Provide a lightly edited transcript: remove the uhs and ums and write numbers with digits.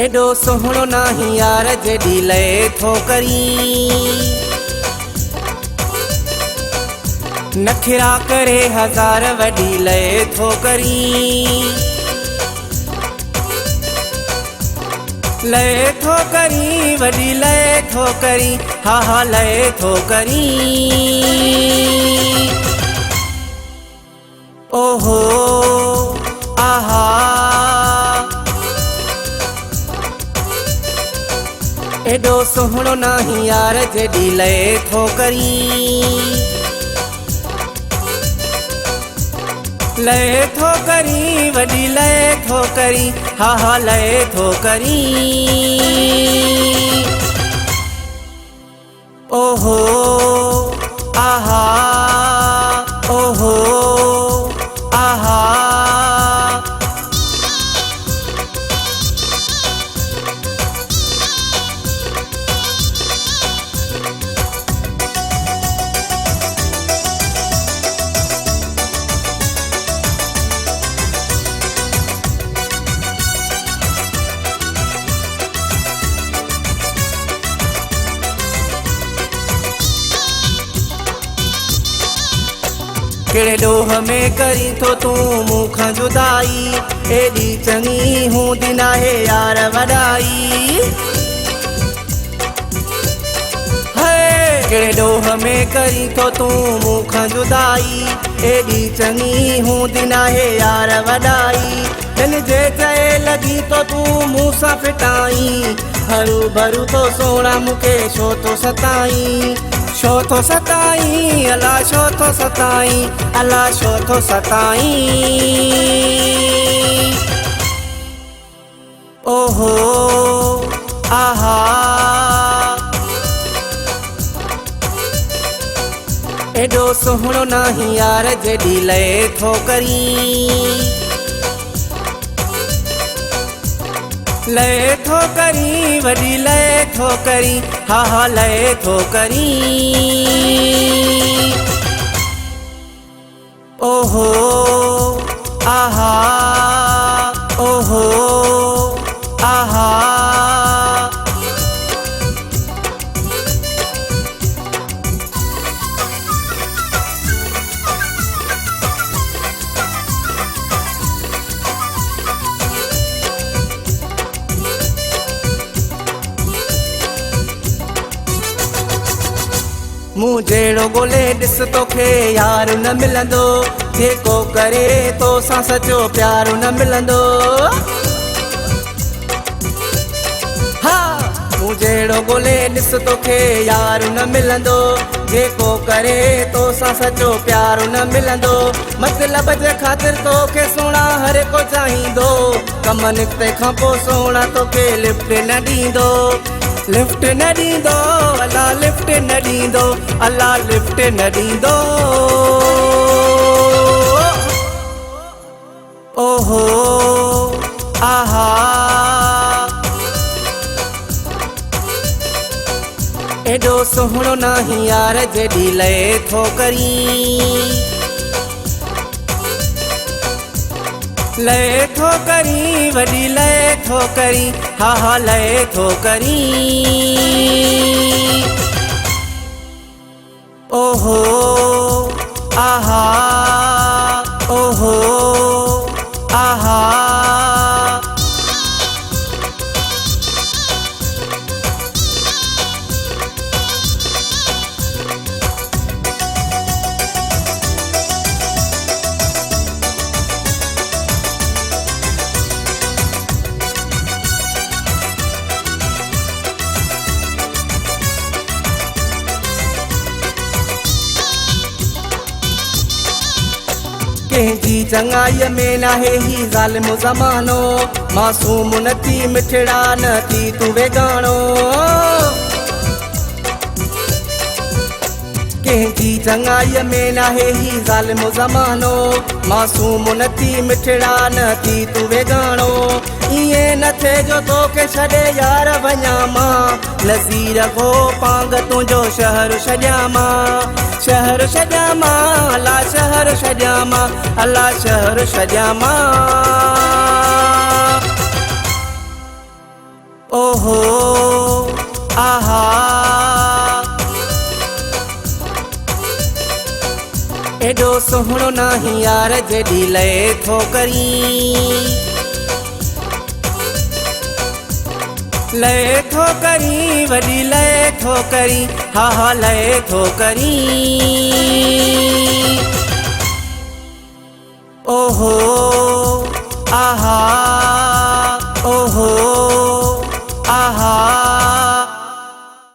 एडो सोहणो नाही यार जेडी लए थो करी नखरा करे हजार वडी लए थो करी वडी लए थो करी हा हा लए थो करी ओहो आहा एडो सोहणो नाही यार जेडी लए थो करी वडी लए थो करी हा हा लए थो करी ओहो आहा ओहो आहा केड़े डोह में करी तो तू मुखा जुदाई एडी चंगी हूँ दिना है यार वडाई केड़े डोह में करी तो तू मुखा जुदाई एडी चंगी हूँ दिना है यार वडाई दिल जे चए लगी तो तू मुँह सा फिटाई हरू भरू तो सोना मुके छो तो सताई अला छो तो सताई अला छो तो सताई ओहो आहा एडो सोहणो नाही यार जेडी लए थो करी वडी लए थो करी हा हा लए थो करी ओहो आहा ओहो आहा मूं जेड़ो गोले ॾिस तोखे यार न मिलंदो जेको करे तो सां सचो प्यार न मिलंदो हा मूं जेड़ो गोले ॾिस तोखे यार न मिलंदो जेको करे तो सां सचो प्यार न मिलंदो मतलब जे ख़ातिर तोखे सोना हर को चाहींदो कम निकिते खां पोइ सोना तोखे लिफ्ट न ॾींदो अला लिफ्ट न ॾींदो अला लिफ्ट न ॾींदो ओहो आहा एडो सोहणो नाही यार जेडी लए थो करी वडी लए थो करी हा हा लए थो करी ओहो आहा ओहो आहा कंहिंजी चङाई में नाहे ही ज़ालिम ज़मानो मासूम न थी मिठड़ा न थी तू वेगाणो कंहिंजी चङाई में नाहे ही ज़ालिम ज़मानो मासूम न थी मिठड़ा न थी तू वेगाणो इएं न थे जो तोखे छॾे यार वञा मां नज़ीर हो पांग तुंहिंजो शहर छॾियां मां अला शहर छॾियां मां ओहो आहा एडो सोहणो नाही यार जेडी लए थो करी वडी लए थो करी हा हा लए थो करी ओहो आहा ओहो